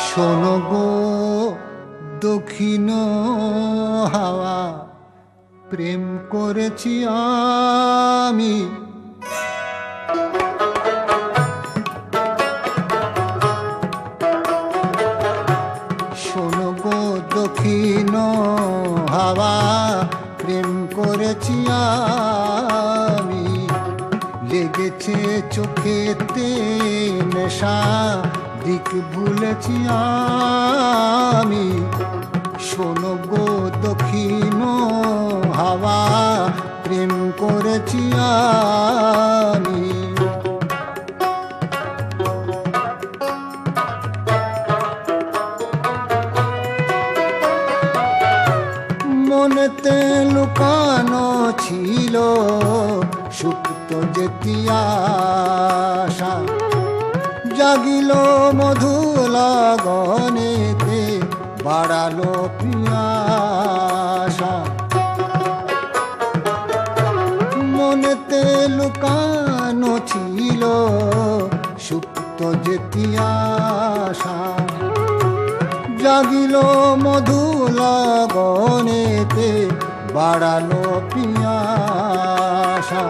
শোনো গো দক্ষিণ হাওয়া, প্রেম করেছি আমি। শোনো গো দক্ষিণ হাওয়া, প্রেম করেছি আমি। লেগেছে চোখেতে নেশা, দিক ভুলেছি আমি। শোনো গো দক্ষিণ হাওয়া, প্রেম করেছি আমি। মনেতে লুকানো ছিল সুপ্ত যেতি আশা, জাগিল মধু লগনেতে, বাড়ালো পিয়াসা। মনেতে লুকানো ছিল সুপ্ত যেতি আশা, জাগিল মধু লগনেতে, বাড়ালো পিয়াসা।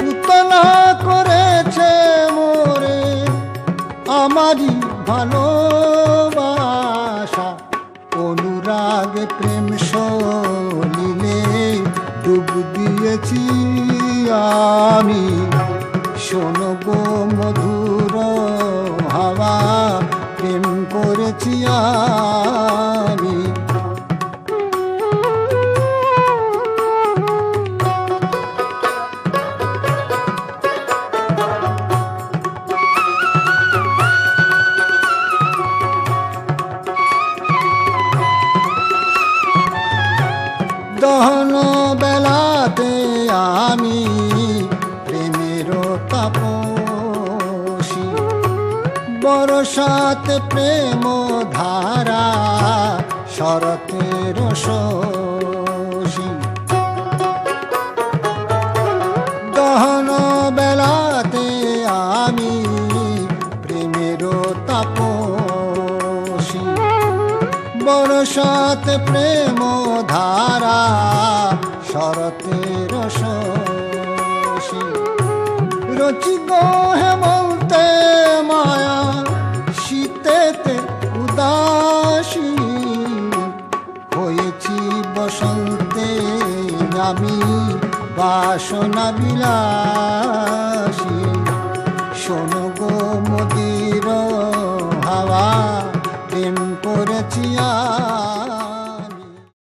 উতলা করেছে মোরে আমারই ভালোবাসা, অনুরাগে প্রেম সলিলে ডুব দিয়েছি আমি। শোনো গো মধুর হাওয়া, প্রেম করেছি আমি। দহন বেলাতে আমি প্রেমের তাপসী, বরসাতে প্রেম ধারা, শরতের শশী। দহন বেলাতে আমি প্রেমের তাপসী, বরসাতে প্রেম ধারা, শরতের শশী। রচি গো হেমন্তে মায়া, শীতেতে উদাসী, হয়েছি বসন্তে আমি বাসনা বিলাসী। শোনো গো মদির হাওয়া, প্রেম করেছি